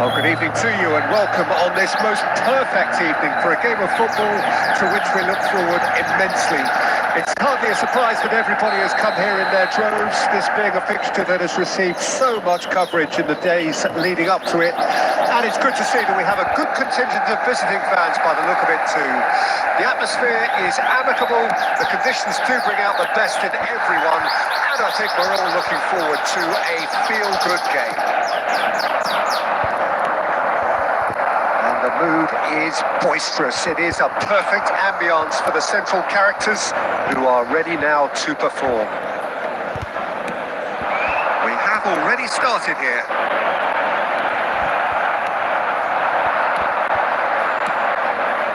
Well, good evening to you and welcome on this most perfect evening for a game of football to which we look forward immensely. It's hardly a surprise that everybody has come here in their droves, this being a fixture that has received so much coverage in the days leading up to it. And it's good to see that we have a good contingent of visiting fans by the look of it too. The atmosphere is amicable, the conditions do bring out the best in everyone, and I think we're all looking forward to a feel-good game. The mood is boisterous. It is a perfect ambience for the central characters who are ready now to perform. We have already started here.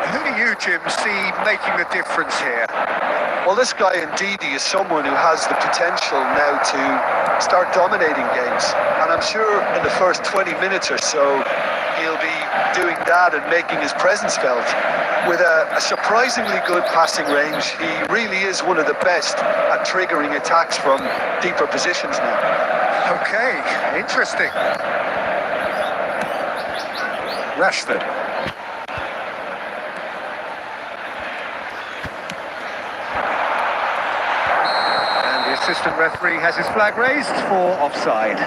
Who do you, Jim, see making the difference here? Well, this guy Ndidi is someone who has the potential now to start dominating games. And I'm sure in the first 20 minutes or so, he'll be doing that and making his presence felt. With a surprisingly good passing range, he really is one of the best at triggering attacks from deeper positions now. Okay, interesting. Rashford. And the assistant referee has his flag raised for offside.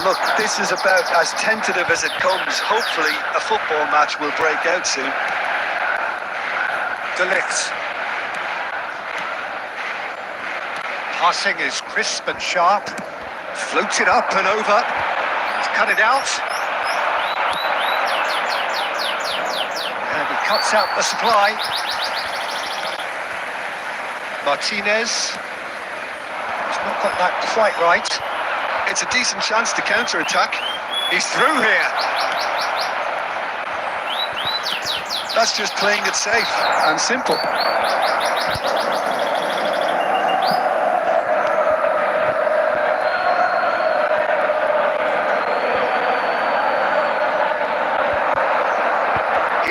Look, this is about as tentative as it comes. Hopefully, a football match will break out soon. De Ligt. Passing is crisp and sharp. Floats it up and over. He's cut it out. And he cuts out the supply. Martinez. He's not got that quite right. It's a decent chance to counter-attack. He's through here. That's just playing it safe and simple.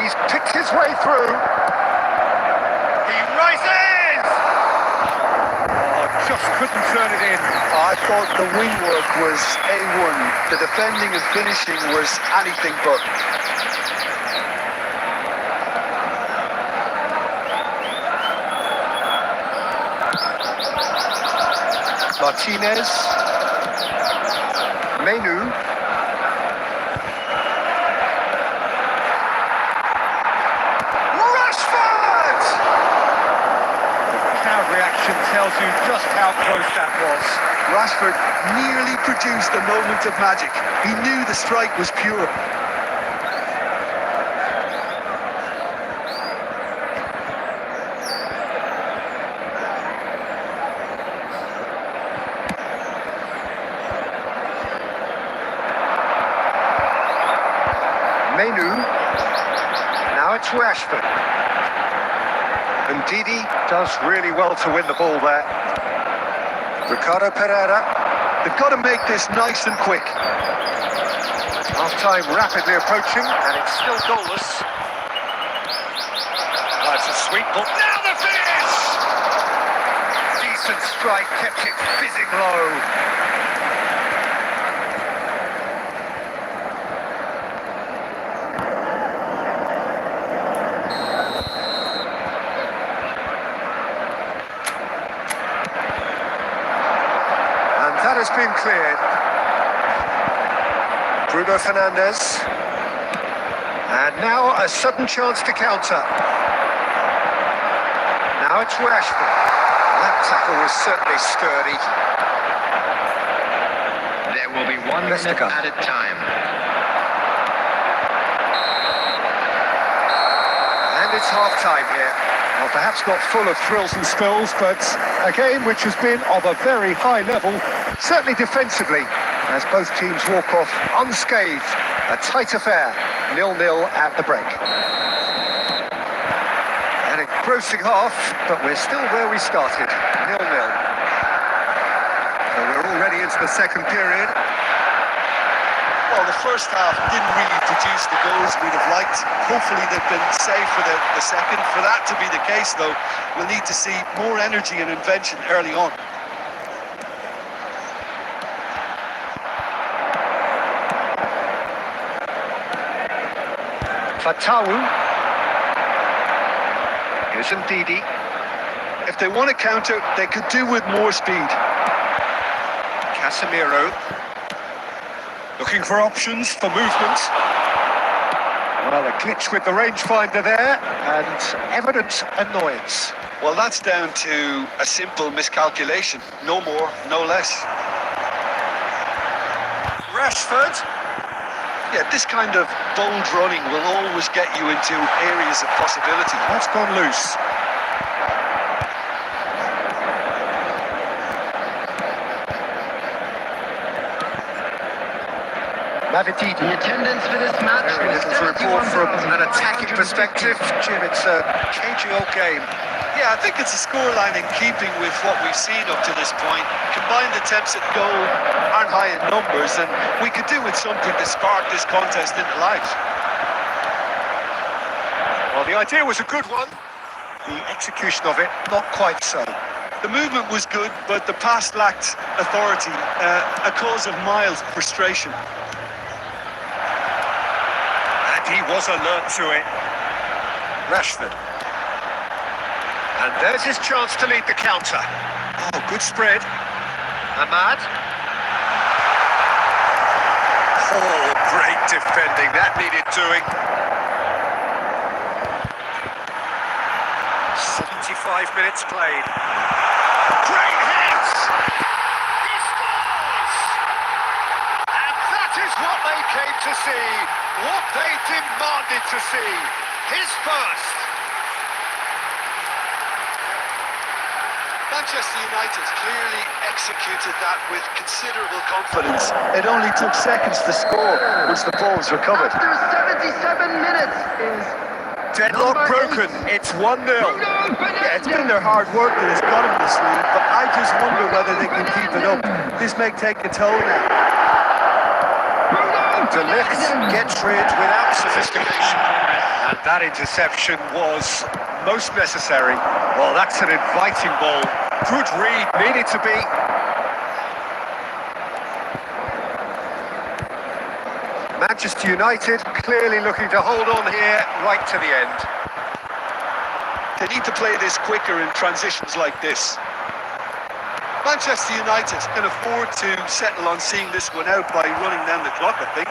He's picked his way through. He rises! Oh, just couldn't turn it in. I thought the wing work was A1. The defending and finishing was anything but. Martinez. Menu. Rashford! The crowd reaction tells you just how close that was. Rashford nearly produced a moment of magic. He knew the strike was pure. Menu. Now it's Rashford. And Ndidi does really well to win the ball there. Ricardo Pereira. They've got to make this nice and quick. Half-time rapidly approaching, and it's still goalless. Oh, it's a sweet ball. Now the finish! Decent strike, kept it fizzing low. That has been cleared. Bruno Fernandes. And now a sudden chance to counter. Now it's Rashford. That tackle was certainly sturdy. There will be 1 minute added time. And it's half-time here. Well, perhaps not full of thrills and spills, but a game which has been of a very high level, certainly defensively, as both teams walk off unscathed. A tight affair, 0-0 at the break. An engrossing half, but we're still where we started, 0-0. So we're already into the second period. Well, the first half didn't really produce the goals we'd have liked. Hopefully they've been saved for the second. For that to be the case, though, we'll need to see more energy and invention early on. Fatawu. Here's Ndidi. If they want to counter, they could do with more speed. Casemiro. Looking for options for movement. Well, a glitch with the rangefinder there, and evident annoyance. Well, that's down to a simple miscalculation. No more, no less. Rashford. Yeah, this kind of bold running will always get you into areas of possibility. That's gone loose. Mavididi. The attendance for this match Very was little to report from an attacking 71,550. perspective. Jim, it's a cagey old game. Yeah, I think it's a scoreline in keeping with what we've seen up to this point. Combined attempts at goal aren't high in numbers, and we could do with something to spark this contest into life. Well, the idea was a good one. The execution of it, not quite so. The movement was good, but the pass lacked authority, a cause of mild frustration. And he was alert to it. Rashford. And there's his chance to lead the counter. Oh, good spread. Ahmad. Oh, great defending. That needed doing. 75 minutes played. Great hit! He scores! And that is what they came to see. What they demanded to see. His first. Manchester United clearly executed that with considerable confidence. It only took seconds to score once the ball was recovered. After 77 minutes is Deadlock broken. It's 1-0. Yeah, it's been their hard work that has got them this lead, but I just wonder whether they can keep it up. This may take a toll now. De Ligt gets rid without sophistication. And that interception was most necessary. Well, that's an inviting ball. Good read, needed to be. Manchester United clearly looking to hold on here right to the end. They need to play this quicker in transitions like this. Manchester United can afford to settle on seeing this one out by running down the clock, I think.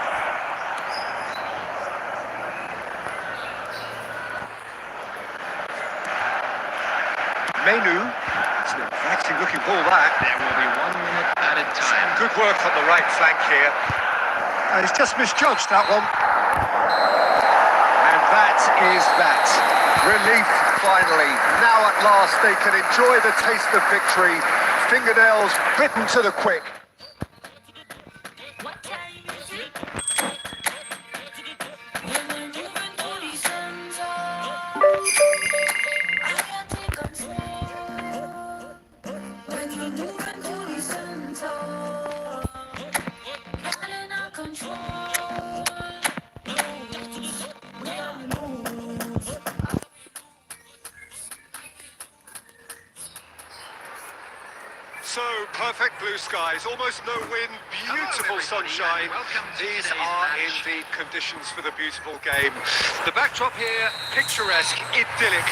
Menu. It's an inviting looking ball back. there will be 1 minute added time. Good work on the right flank here. And he's just misjudged that one. And that is that. Relief, finally. Now at last they can enjoy the taste of victory. Fingernails bitten to the quick. What time is it? When you're moving through these ends, I can't take control. When you're moving through these ends, not in our control. So, perfect blue skies, almost no wind, beautiful everybody, sunshine. and welcome to These today's are match. indeed conditions for the beautiful game. The backdrop here, picturesque, idyllic.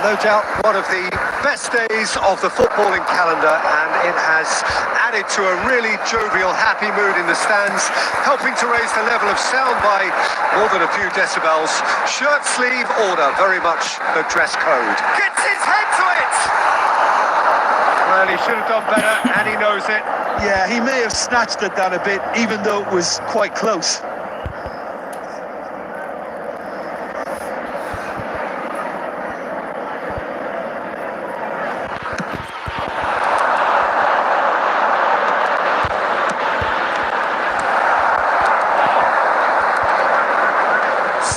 No doubt one of the best days of the footballing calendar, and it has added to a really jovial, happy mood in the stands, helping to raise the level of sound by more than a few decibels. Shirt sleeve order, very much the dress code. Gets his head to it! Well, he should have done better, and he knows it. Yeah, he may have snatched at that a bit, even though it was quite close.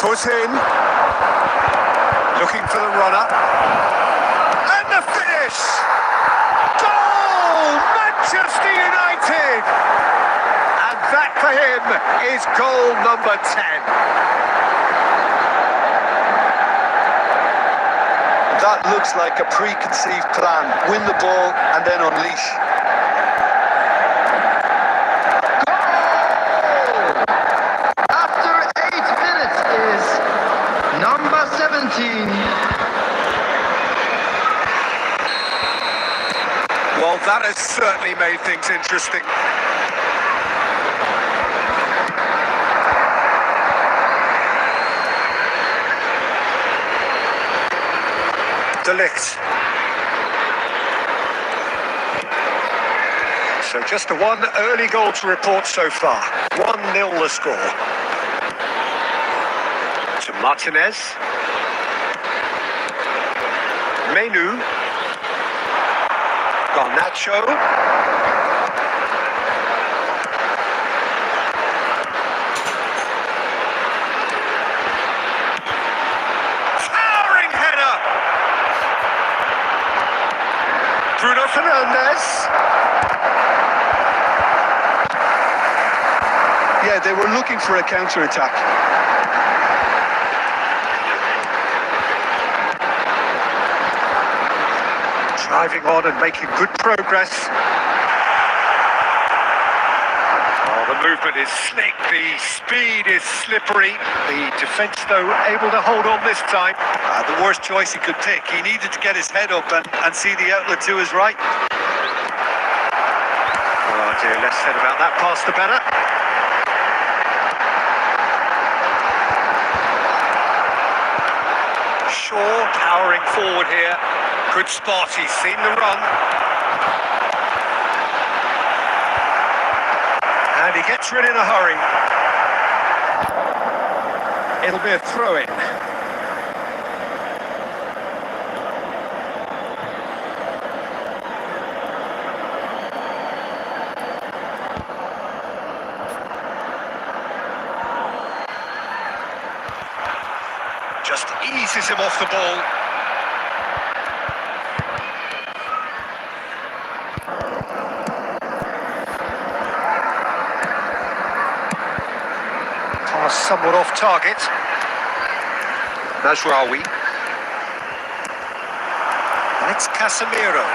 Foot in. Looking for the runner. And the finish! Goal! Manchester United! And that for him is goal number 10. That looks like a preconceived plan. Win the ball and then unleash. After 8 minutes is number 17. Well, that has certainly made things interesting. De Ligt. So just a one early goal to report so far. 1-0 the score. To Martinez. Menu. Garnacho. Towering header. Bruno Fernandes. Yeah, they were looking for a counter-attack. Driving on and making good progress. Oh, the movement is slick, the speed is slippery. The defence, though, able to hold on this time. The worst choice he could pick. He needed to get his head up and see the outlet to his right. Oh dear, less said about that pass the better. Shaw powering forward here. Good spot, he's seen the run. And he gets rid in a hurry. It'll be a throw-in. Just eases him off the ball. Pass somewhat off target. Mazraoui. And it's Casemiro.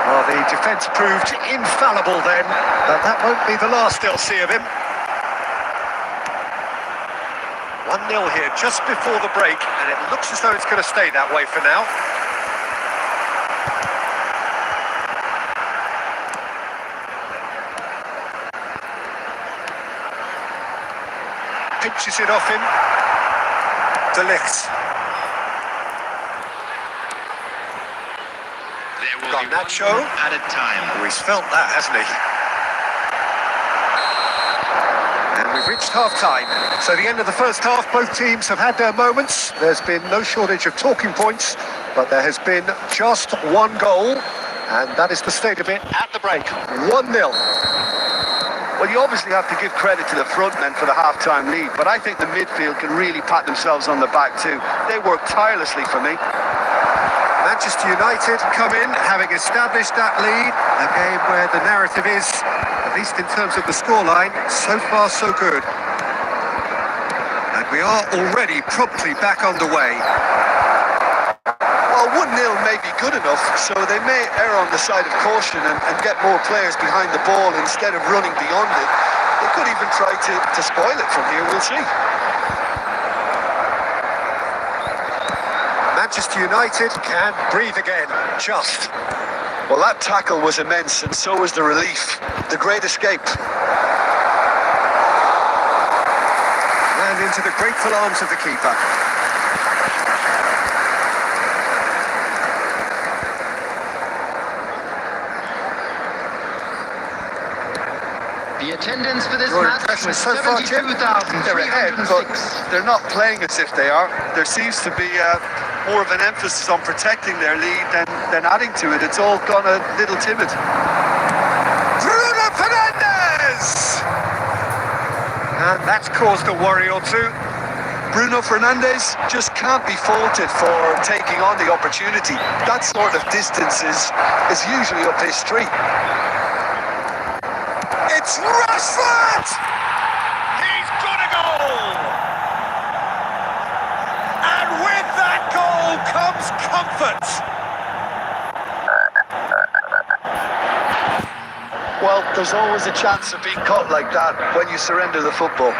Well, the defence proved infallible then, but that won't be the last they'll see of him. 1-0 here just before the break, and it looks as though it's going to stay that way for now. Pinches it off him. De Ligt. There will be 1 Garnacho. minute at a time. Oh, he's felt that, hasn't he? And we've reached half-time. So the end of the first half, both teams have had their moments. There's been no shortage of talking points, but there has been just one goal, and that is the state of it at the break. 1-0. Well, you obviously have to give credit to the front men for the half-time lead, but I think the midfield can really pat themselves on the back too. They work tirelessly for me. Manchester United come in having established that lead, a game where the narrative is, at least in terms of the scoreline, so far so good. And we are already promptly back underway. Well, 1-0 may be good enough, so they may err on the side of caution and get more players behind the ball instead of running beyond it. They could even try to spoil it from here, we'll see. Manchester United can breathe again, just. Well, that tackle was immense, and so was the relief. The great escape. And into the grateful arms of the keeper. The attendance for this Your match impression was so far, Jim? They're ahead, but 72,306. they're not playing as if they are. There seems to be more of an emphasis on protecting their lead than adding to it. It's all gone a little timid. Bruno Fernandes! And that's caused a worry or two. Bruno Fernandes just can't be faulted for taking on the opportunity. That sort of distance is usually up his street. It's It's Rashford! He's got a goal! And with that goal comes comfort. Well, there's always a chance of being caught like that when you surrender the football.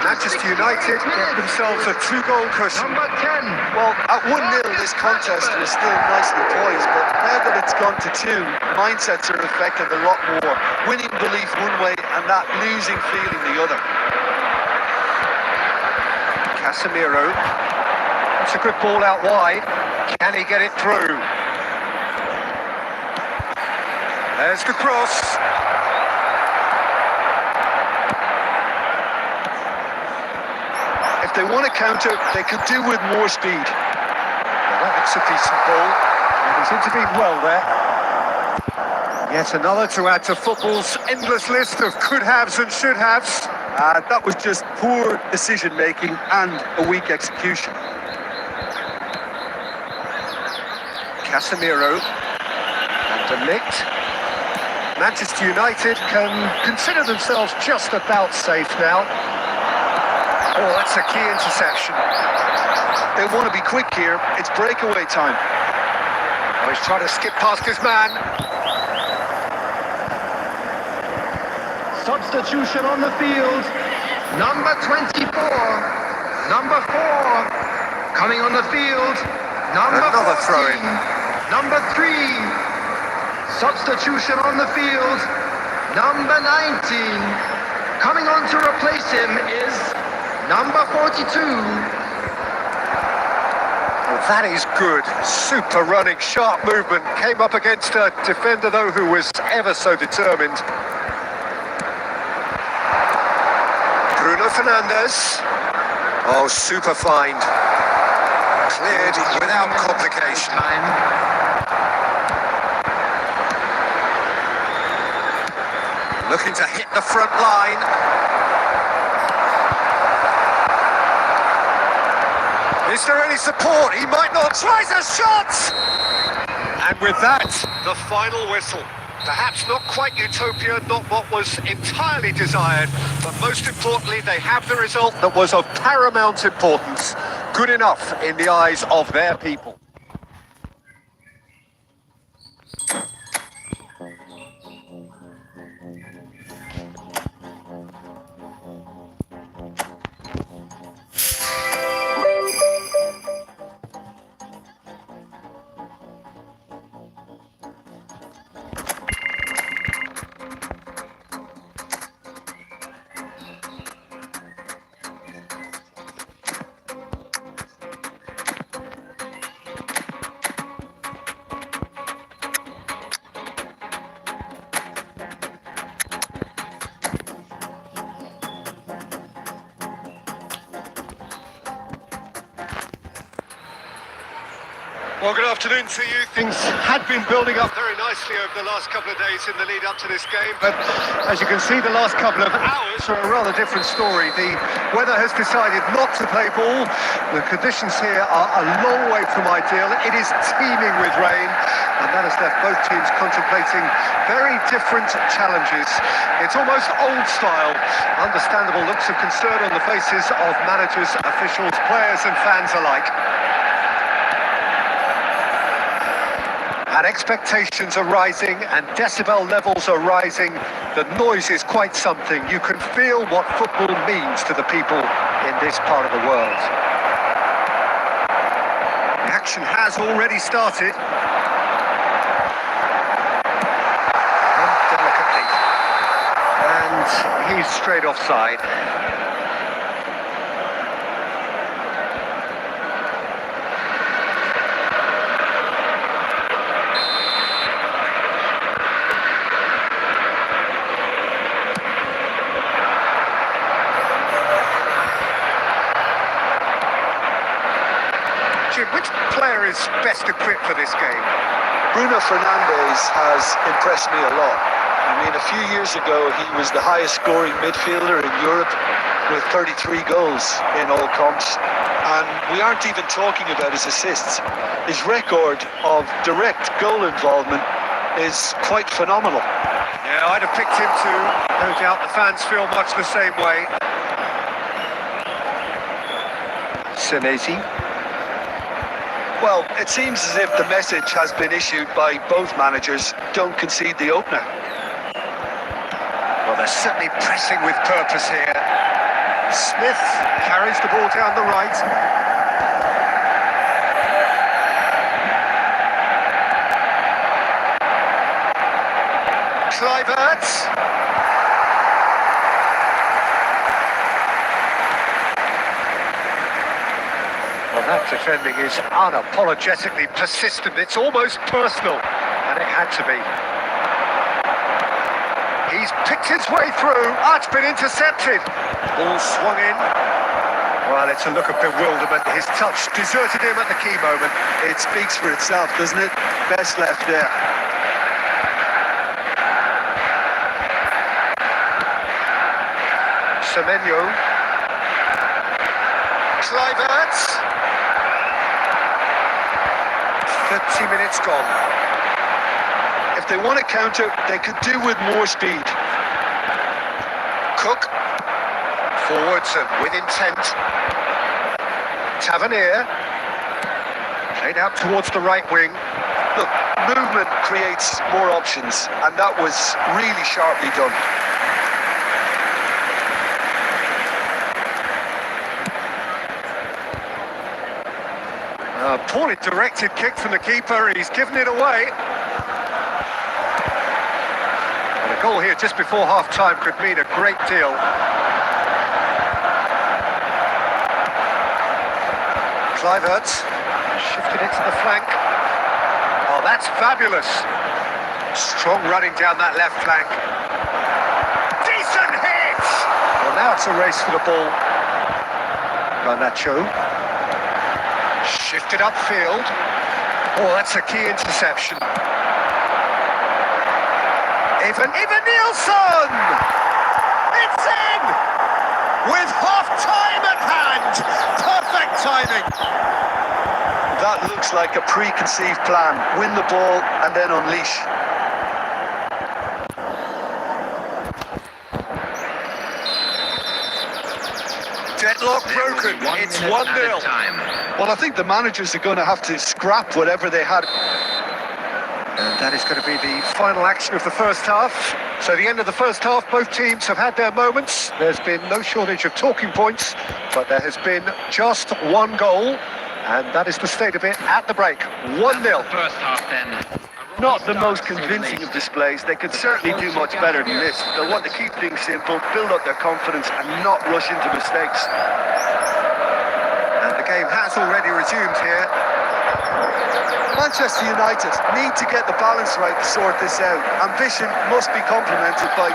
Manchester United get themselves a 2-goal cushion. Number 10. Well, at 1-0, this contest was still nicely poised, but now that it's gone to 2, mindsets are affected a lot more. Winning belief one way and that losing feeling the other. Casemiro. It's a good ball out wide. Can he get it through? There's the cross. If they want to counter, they could do with more speed. Well, that's a decent ball. And he's intervened well there. Yet another to add to football's endless list of could-haves and should-haves. That was just poor decision-making and a weak execution. Casemiro and De Ligt. Manchester United can consider themselves just about safe now. Oh, that's a key interception. They want to be quick here. It's breakaway time. Oh, he's trying to skip past his man. Substitution on the field. Number 24. Number 4. Coming on the field. Number Another 14. throw-in. Number 3. Substitution on the field. Number 19. Coming on to replace him is number 42. Well, that is good. Super running, sharp movement. Came up against a defender, though, who was ever so determined. Bruno Fernandes. Oh, super find. Cleared without complication. Looking to hit the front line. Is there any support? He might not. Tries a shot! And with that, the final whistle. Perhaps not quite utopia, not what was entirely desired, but most importantly, they have the result that was of paramount importance. Good enough in the eyes of their people. Well, good afternoon to you. Things had been building up very nicely over the last couple of days in the lead up to this game, but as you can see, the last couple of hours are a rather different story. The weather has decided not to play ball. The conditions here are a long way from ideal. It is teeming with rain, and that has left both teams contemplating very different challenges. It's almost old style. Understandable looks of concern on the faces of managers, officials, players and fans alike. And expectations are rising and decibel levels are rising. The noise is quite something. You can feel what football means to the people in this part of the world. The action has already started. Delicately. And he's straight offside. Jim, which player is best equipped for this game? Bruno Fernandes has impressed me a lot. I mean, a few years ago, he was the highest scoring midfielder in Europe with 33 goals in all comps. And we aren't even talking about his assists. His record of direct goal involvement is quite phenomenal. Yeah, I'd have picked him too. No doubt the fans feel much the same way. Senesi. Well, it seems as if the message has been issued by both managers: don't concede the opener. Well, they're certainly pressing with purpose here. Smith carries the ball down the right. Kluivert. Well, that defending is unapologetically persistent. It's almost personal, and it had to be. He's picked his way through. It's been intercepted. Ball swung in. Well, it's a look of bewilderment. His touch deserted him at the key moment. It speaks for itself, doesn't it? Best left there. Semenyo. Kluivert. 30 minutes gone. If they want to counter, they could do with more speed. Cook. Forwards and with intent. Tavernier. Played out towards the right wing. Look, movement creates more options, and that was really sharply done. A poorly directed kick from the keeper. He's given it away. And a goal here just before half-time could mean a great deal. Kluivert shifted it to the flank. Oh, that's fabulous. Strong running down that left flank. Decent hit! Well, now it's a race for the ball. Garnacho. Shifted upfield. Oh, that's a key interception. Evan Nielsen! It's in! With half-time at hand! Perfect timing! That looks like a preconceived plan. Win the ball and then unleash. Deadlock broken. It's 1-0. Well, I think the managers are going to have to scrap whatever they had. And that is going to be the final action of the first half. So the end of the first half, both teams have had their moments. There's been no shortage of talking points, but there has been just one goal, and that is the state of it at the break. 1-0. First half then. Not the most convincing of displays. They could certainly do much better than this. They'll want to keep things simple, build up their confidence and not rush into mistakes. And the game has already resumed here. Manchester United need to get the balance right to sort this out. Ambition must be complemented by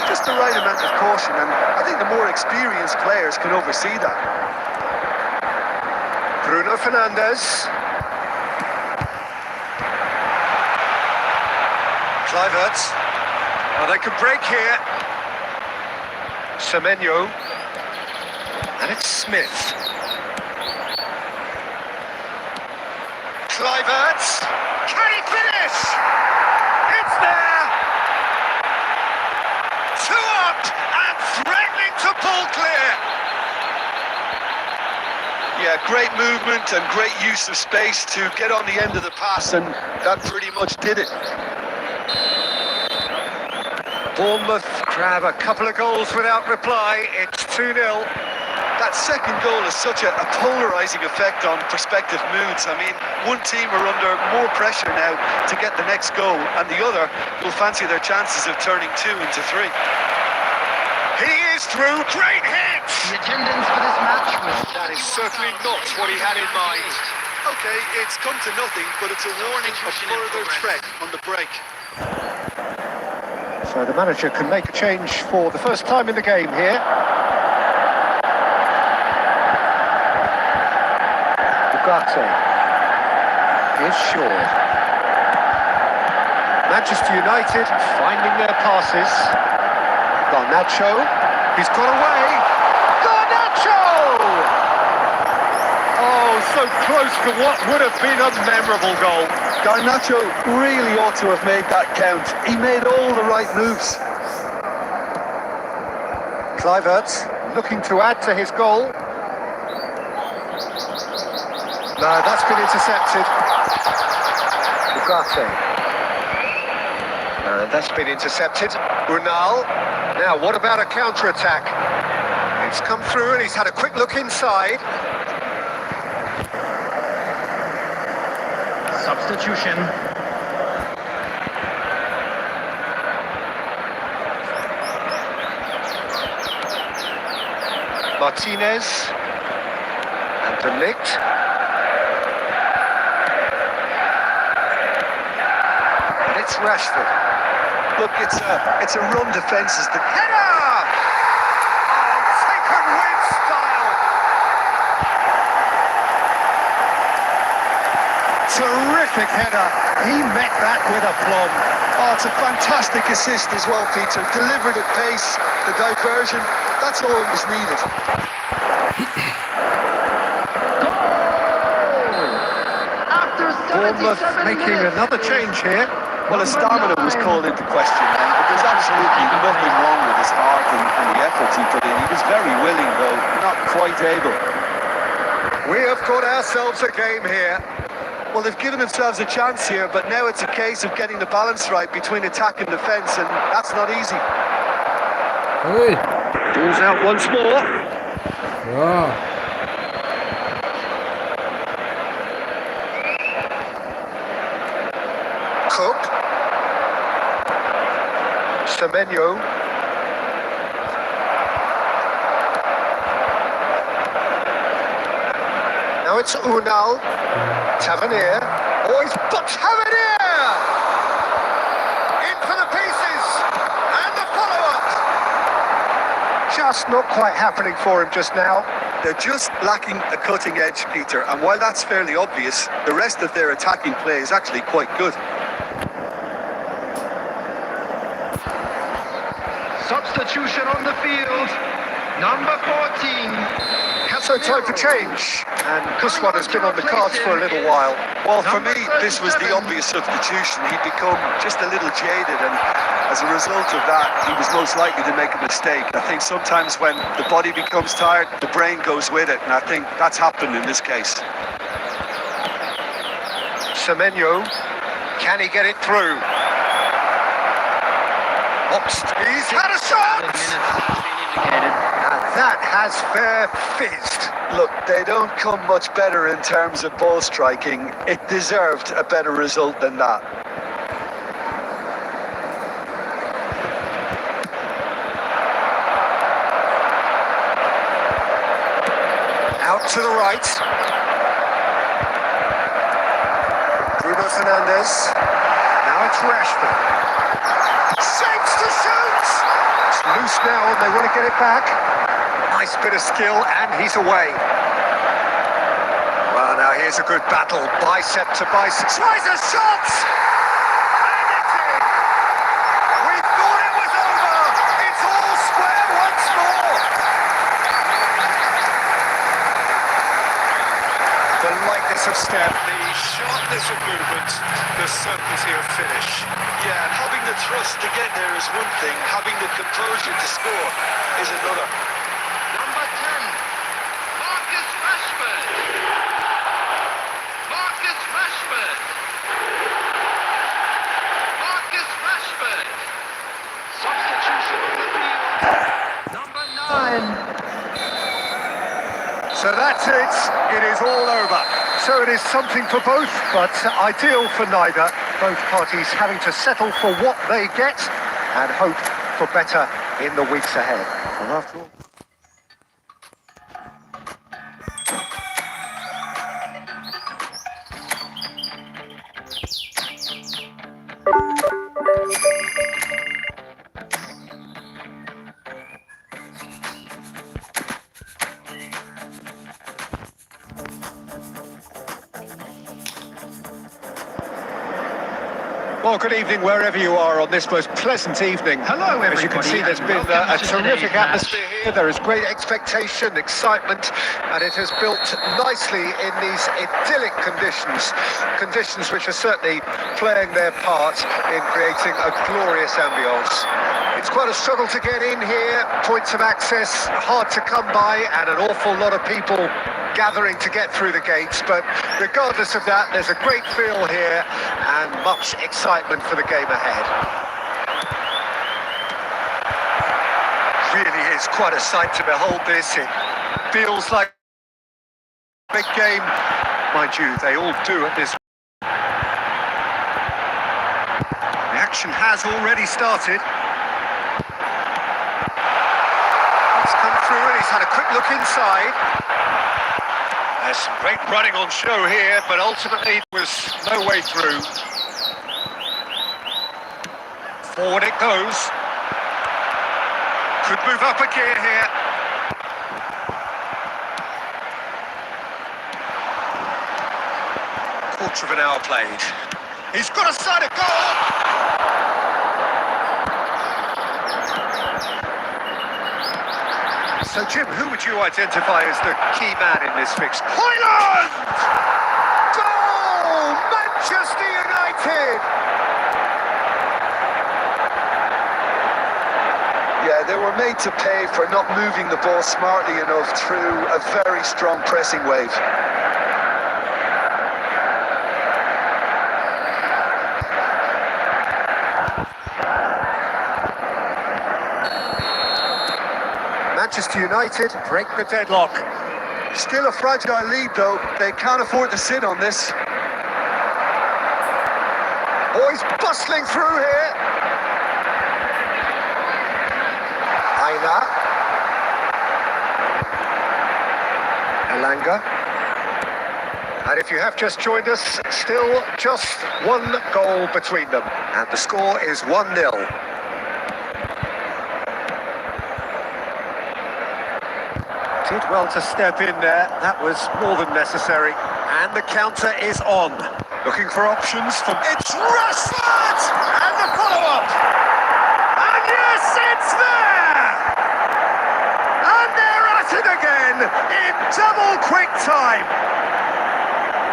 just the right amount of caution, and I think the more experienced players can oversee that. Bruno Fernandes. Kluivert. Well, they can break here. Semenyo. And it's Smith. Kluivert. Can he finish? It's there. 2 up and threatening to pull clear. Yeah, great movement and great use of space to get on the end of the pass, and that pretty much did it. Bournemouth grab a couple of goals without reply. It's 2-0. That second goal has such a polarising effect on prospective moods. I mean, one team are under more pressure now to get the next goal, and the other will fancy their chances of turning 2 into 3. He is through. Great hit! The attendance for this match was... That is certainly not what he had in mind. Okay, it's come to nothing, but it's a warning of further threat on the break. So the manager can make a change for the first time in the game here. Ugarte is sure. Manchester United finding their passes. Garnacho, he's got away. Garnacho! so close to what would have been a memorable goal. Garnacho really ought to have made that count. He made all the right moves. Kluivert looking to add to his goal. No, that's been intercepted. Ugarte. No, that's been intercepted. Unal. Now, what about a counter-attack? It's come through and he's had a quick look inside. Substitution. Martinez. And De Ligt. And it's Rashford. Look, it's a run defence. Is the Header! Oh, taken with style. Terrific header. He met that with aplomb. Oh, it's a fantastic assist as well, Peter. Delivered at pace, the diversion. That's all that was needed. After Bournemouth 77 making minutes. another change here. Well, his stamina was called into question, but there's absolutely nothing wrong with his heart and the efforts he put in. He was very willing, though, not quite able. We have got ourselves a game here. Well, they've given themselves a chance here, but now it's a case of getting the balance right between attack and defence, and that's not easy. Oi. Ball's out once more. Ja. Cook. Semenyo. Now it's Unal. Tavernier. Oh, he's but Tavernier! In for the pieces. And the follow-up. Just not quite happening for him just now. They're just lacking a cutting edge, Peter, and while that's fairly obvious, the rest of their attacking play is actually quite good. Substitution on the field. Number 14. So time for change. And Kuswan has been on the cards for a little while. Well, for me, this was the obvious substitution. He'd become just a little jaded, and as a result of that, he was most likely to make a mistake. I think sometimes when the body becomes tired, the brain goes with it, and I think that's happened in this case. Semenyo, can he get it through? Oxt, he's had a shot! And that has fair fizzed. Look, they don't come much better in terms of ball striking. It deserved a better result than that. Out to the right. Bruno Fernandes. Now it's Rashford. Shapes to shoot! It's loose now and they want to get it back. Nice bit of skill and he's away. Well, now here's a good battle. Bicep to bicep. Tries a shot! And it's in! We thought it was over! It's all square once more! The lightness of step, the sharpness of movement, the certainty of finish. Yeah, and having the thrust to get there is one thing, having the composure to score is another. Number 10. Marcus Rashford. Marcus Rashford. Marcus Rashford. Substitution on the field. Number 9. So that's it. It is all over. So it is something for both, but ideal for neither. Both parties having to settle for what they get and hope for better in the weeks ahead. And after all... Well, good evening wherever you are on this most pleasant evening. Hello, As you can everybody, see, there's and been welcome a to terrific today's match. atmosphere here. There is great expectation, excitement, and it has built nicely in these idyllic conditions. Conditions which are certainly playing their part in creating a glorious ambience. It's quite a struggle to get in here. Points of access hard to come by, and an awful lot of people gathering to get through the gates, but regardless of that, there's a great feel here and much excitement for the game ahead. Really is quite a sight to behold this. It feels like a big game. Mind you, they all do at this. The action has already started. He's come through and he's had a quick look inside. There's some great running on show here, but ultimately there was no way through. Forward it goes. Could move up a gear here. Quarter of an hour played. He's got a side of goal! So, Jim, who would you identify as the key man in this fix? Højlund! Goal! Manchester United! Yeah, they were made to pay for not moving the ball smartly enough through a very strong pressing wave. Manchester United break the deadlock. Still a fragile lead, though. They can't afford to sit on this. Boys bustling through here. Aina. Elanga. And if you have just joined us, still just one goal between them. And the score is 1-0. Did well to step in there. That was more than necessary. And the counter is on. Looking for options from... It's Rashford! And the follow-up! And yes, it's there! And they're at it again in double quick time.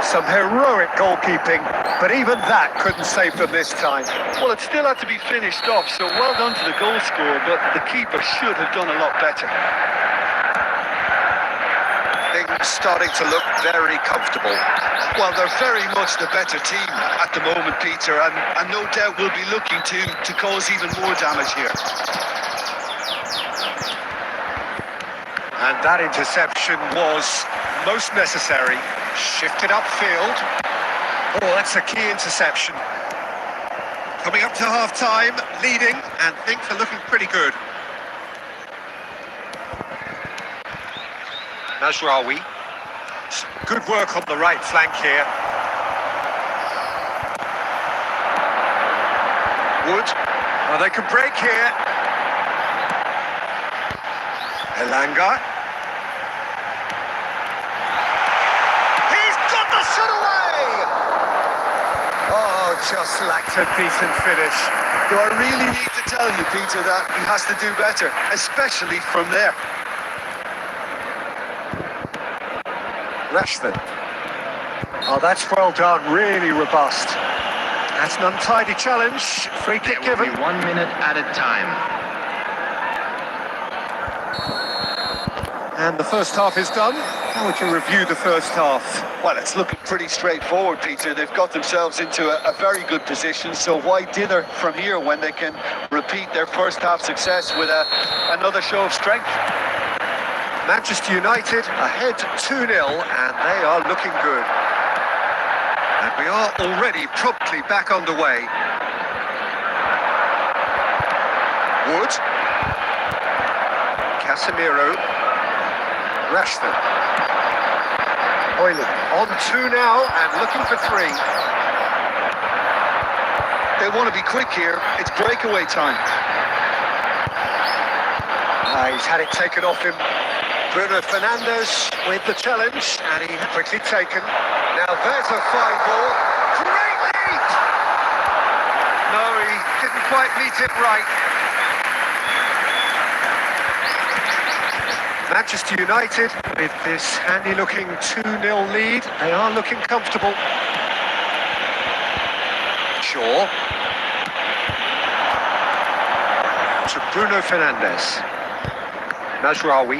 Some heroic goalkeeping, but even that couldn't save them this time. Well, it still had to be finished off, so well done to the goal scorer, but the keeper should have done a lot better. Things starting to look very comfortable. Well, they're very much the better team at the moment, Peter, and no doubt will be looking to cause even more damage here. And that interception was most necessary. Shifted upfield. Oh, that's a key interception. Coming up to half-time, leading, and things are looking pretty good. Mazraoui. Good work on the right flank here. Wood. Oh, they can break here. Elanga. He's got the shot away! Oh, just lacked a decent finish. Do I really need to tell you, Peter, that he has to do better, especially from there? Rashford. Oh, that's well done, really robust. That's an untidy challenge. Free kick It will given. be 1 minute at a time. And the first half is done. How would you review the first half? Well, it's looking pretty straightforward, Peter. They've got themselves into a very good position, so why dither from here when they can repeat their first half success with another show of strength? Manchester United ahead 2-0, and they are looking good. And we are already promptly back underway. Wood. Casemiro. Rashford. Højlund on 2 now and looking for 3. They want to be quick here. It's breakaway time. He's had it taken off him. Bruno Fernandes with the challenge, and he quickly taken. Now there's a fine ball. Great lead! quite meet it right. Manchester United, with this handy-looking 2-0 lead, they are looking comfortable. Shaw. To Bruno Fernandes. Mazraoui.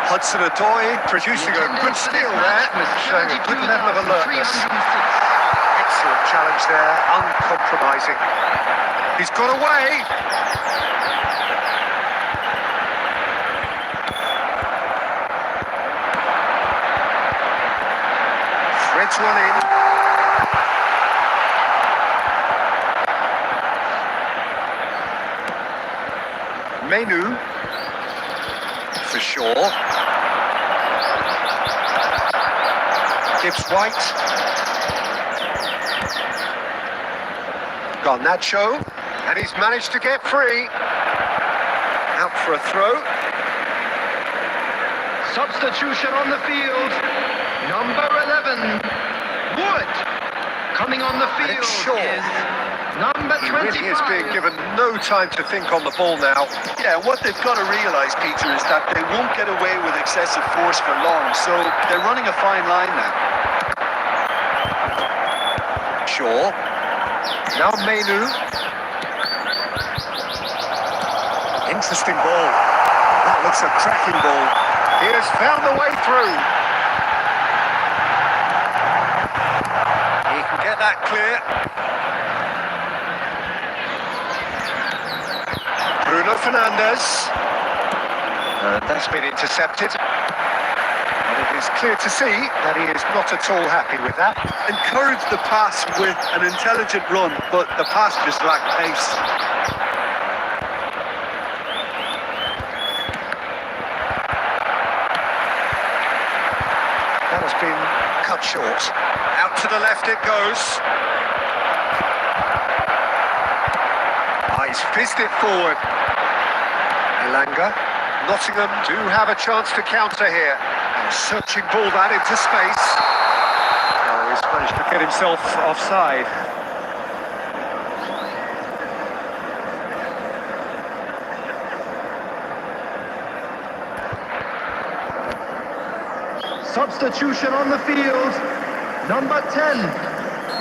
Hudson-Odoi producing a good steal there, showing a good level of alertness. Excellent challenge there, uncompromising. He's got away. Threads one in. Menu for Shaw. Gibbs White. Garnacho, and he's managed to get free. Out for a throw. Substitution on the field. Number 11, Wood. Coming on the And field it's Shaw. is number He 25. really is being given no time to think on the ball now. Yeah, what they've got to realise, Peter, is that they won't get away with excessive force for long, so they're running a fine line now. Shaw. Now Menu. Interesting ball. That looks a cracking ball. He has found the way through. He can get that clear. Bruno Fernandes. And that's been intercepted. And it is clear to see that he is not at all happy with that. Encourage the pass with an intelligent run, but the pass just lacked pace. That has been cut short. Out to the left it goes. He's fizzed it forward. Elanga. Nottingham do have a chance to counter here. And searching ball that into space. Oh, he's managed to get himself offside. Substitution on the field. Number 10.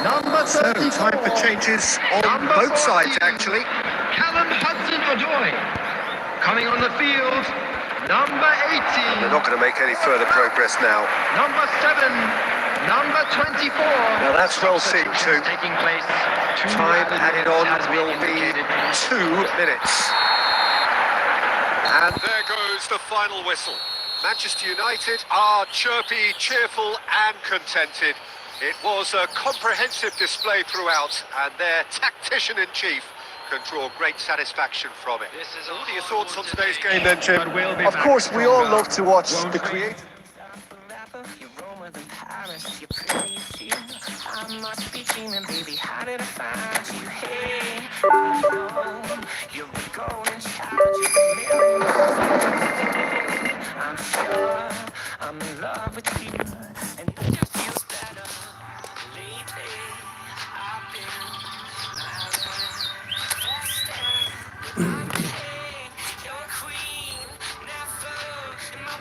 Number 34. So, time for changes on Number both sides, 14. actually. Callum Hudson-Odoi. Coming on the field. Number 18. They're not going to make any further progress now. Number 7. Number 24. Now that's well seen too. Taking place. Time added on will be 2 minutes. And there goes the final whistle. Manchester United are chirpy, cheerful and contented. It was a comprehensive display throughout, and their tactician-in-chief can draw great satisfaction from it. What are your thoughts on today's game then, Jim? Of course, we all love to watch the creative. You're Roma than Paris, you're pretty, you feel. I must be dreaming, baby. How did I find you? Hey, I know you're a golden child, you're a million. I'm sure I'm in love with you, and it just feels better. Lately, I've been you're a queen, never in my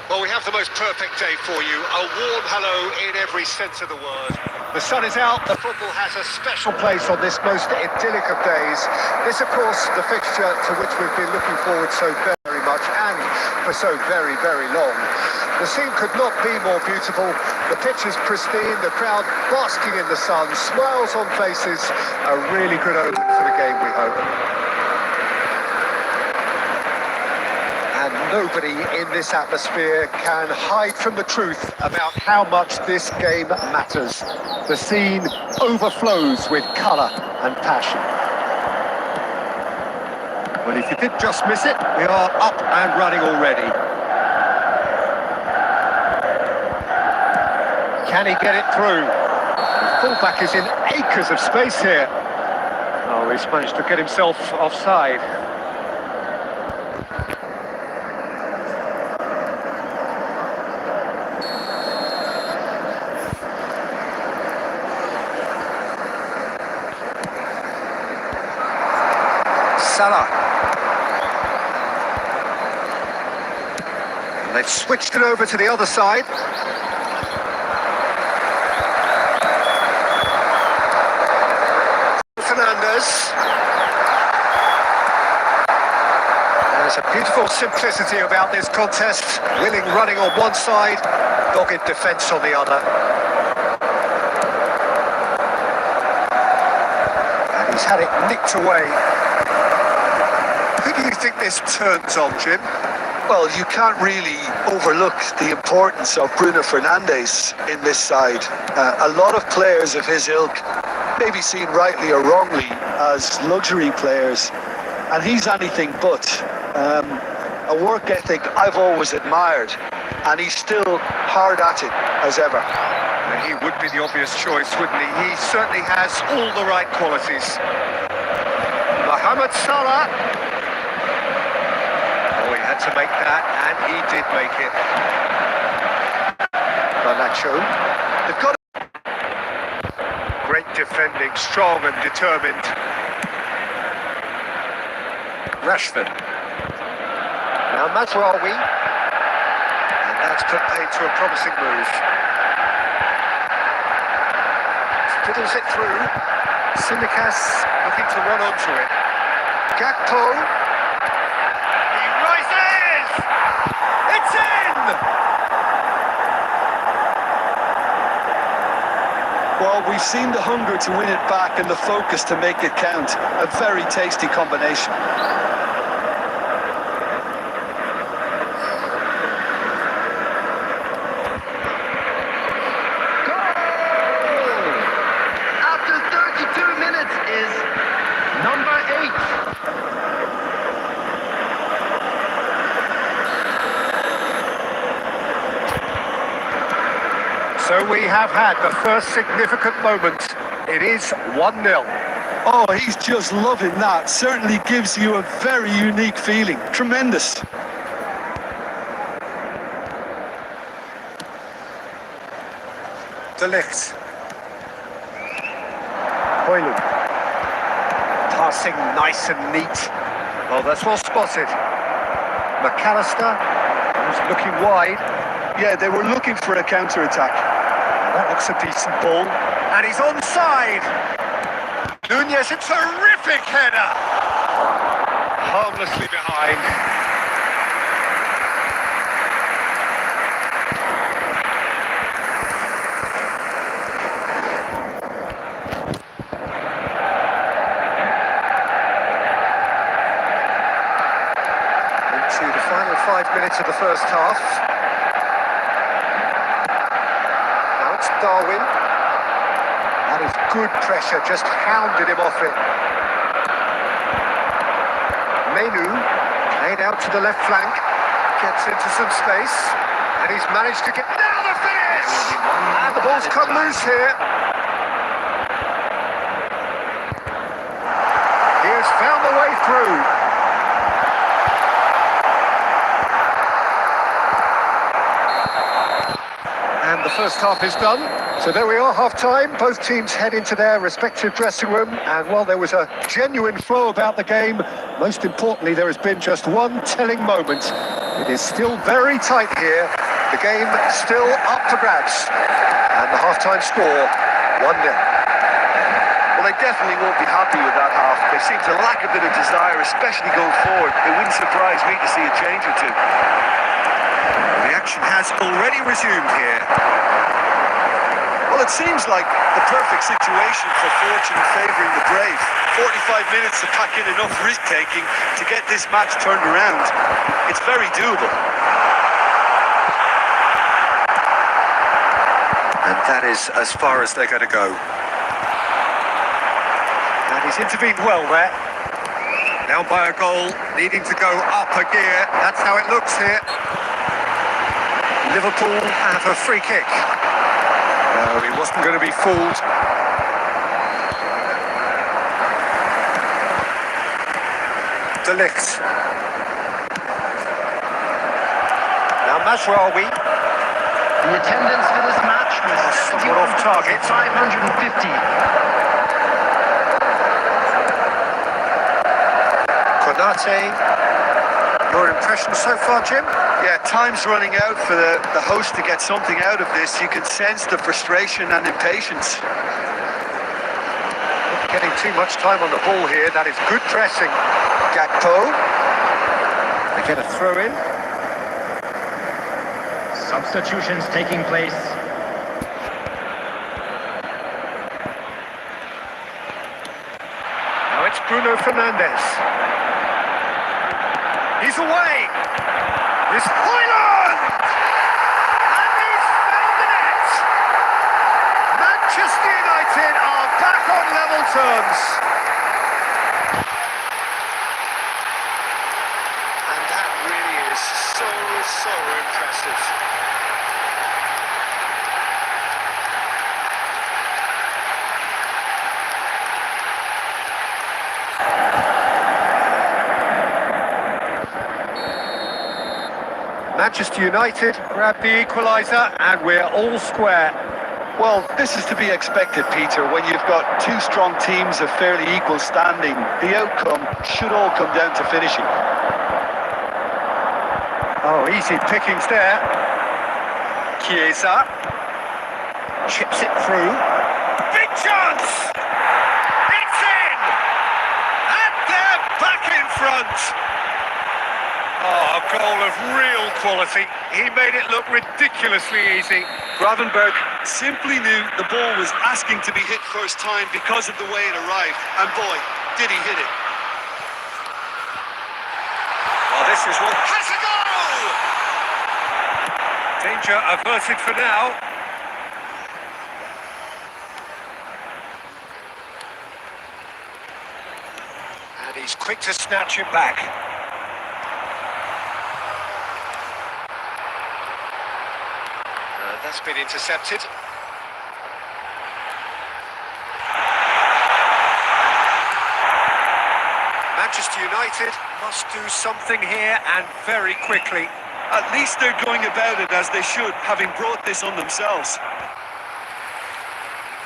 Well, we have the most perfect day for you. A warm hello in every sense of the word. The sun is out. The football has a special place on this most idyllic of days. This, of course, the fixture to which we've been looking forward so very much and for so very, very long. The scene could not be more beautiful. The pitch is pristine. The crowd basking in the sun. Smiles on faces. A really good omen for the game, we hope. And nobody in this atmosphere can hide from the truth about how much this game matters. The scene overflows with colour and passion. Well, if you did just miss it, we are up and running already. Can he get it through? The fullback is in acres of space here. Oh, he's managed to get himself offside. Salah. And they've switched it over to the other side. Fernandes. There's a beautiful simplicity about this contest. Willing running on one side, dogged defence on the other. And he's had it nicked away. Who do you think this turns on, Jim? Well, you can't really overlook the importance of Bruno Fernandes in this side. A lot of players of his ilk may be seen rightly or wrongly as luxury players, and he's anything but. A work ethic I've always admired, and he's still hard at it as ever. He would be the obvious choice, wouldn't he? He certainly has all the right qualities. Mohamed Salah. Oh, he had to make that, and he did make it. Garnacho. They've got great defending, strong and determined. Rashford. Now Mazraoui. And that's put paid to a promising move. Fiddles it through. Tsimikas looking to run onto it. Gakpo. He rises! It's in! Well, we've seen the hunger to win it back and the focus to make it count. A very tasty combination. So we have had the first significant moment. It is 1-0. Oh, he's just loving that. Certainly gives you a very unique feeling. Tremendous. De Ligt. Højlund. Passing nice and neat. Well, that's well spotted. McAllister, who's looking wide. Yeah, they were looking for a counter-attack. That looks a decent ball. And he's onside. Nunez, a terrific header. Harmlessly behind. Into the final 5 minutes of the first half. Darwin. That is good pressure, just hounded him off it. Menu, played out to the left flank, gets into some space, and he's managed to get... Now the finish! And the ball's come loose here. He has found the way through. And the first half is done. So there we are, half-time. Both teams head into their respective dressing room. And while there was a genuine flow about the game, most importantly, there has been just one telling moment. It is still very tight here. The game still up for grabs. And the half-time score, 1-0. Well, they definitely won't be happy with that half. They seem to lack a bit of desire, especially going forward. It wouldn't surprise me to see a change or two. The action has already resumed here. Well, it seems like the perfect situation for fortune favouring the brave. 45 minutes to pack in enough risk-taking to get this match turned around. It's very doable. And that is as far as they're going to go. And he's intervened well there. Down by a goal, needing to go up a gear. That's how it looks here. Liverpool have a free kick. No, he wasn't going to be fooled. De Ligt. Now Mazraoui. The attendance for this match was Somewhat off target. 550. Konate. Your impression so far, Jim? Yeah, time's running out for the host to get something out of this. You can sense the frustration and impatience. Getting too much time on the ball here. That is good pressing. Gakpo. They get a throw in. Substitutions taking place. Now it's Bruno Fernandes. He's away. It's Højlund! And he's found the net! Manchester United are back on level terms. And that really is so impressive. Manchester United grab the equaliser and we're all square. Well, this is to be expected, Peter. When you've got two strong teams of fairly equal standing, the outcome should all come down to finishing. Oh, easy pickings there. Chiesa chips it through. Big chance! It's in! And they're back in front! Oh, a goal of real quality. He made it look ridiculously easy. Gravenberg simply knew the ball was asking to be hit first time because of the way it arrived. And boy, did he hit it. Well, this is what has a goal! Danger averted for now. And he's quick to snatch it back. That's been intercepted. Manchester United must do something here and very quickly. At least they're going about it as they should, having brought this on themselves.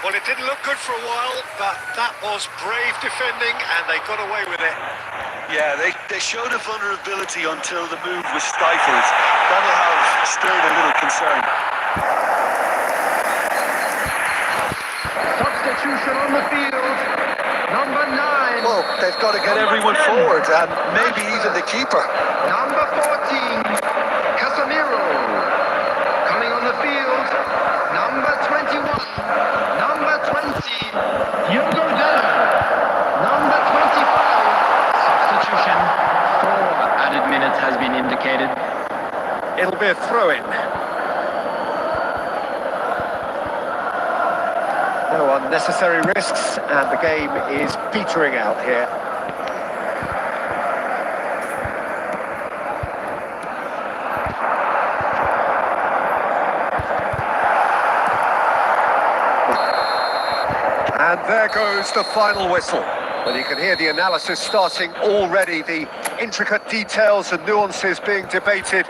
Well, it didn't look good for a while, but that was brave defending and they got away with it. Yeah, they showed a vulnerability until the move was stifled. That'll have stirred a little concern. Substitution on the field. Number 9. Well, they've got to get everyone forward, and maybe even the keeper. Number 14. Casemiro. Coming on the field. Number 21. Number 20. Diogo Dalot. Number 25. Substitution. 4 added minutes has been indicated. It'll be a throw-in. No unnecessary risks, and the game is petering out here. And there goes the final whistle. Well, you can hear the analysis starting already, the intricate details and nuances being debated.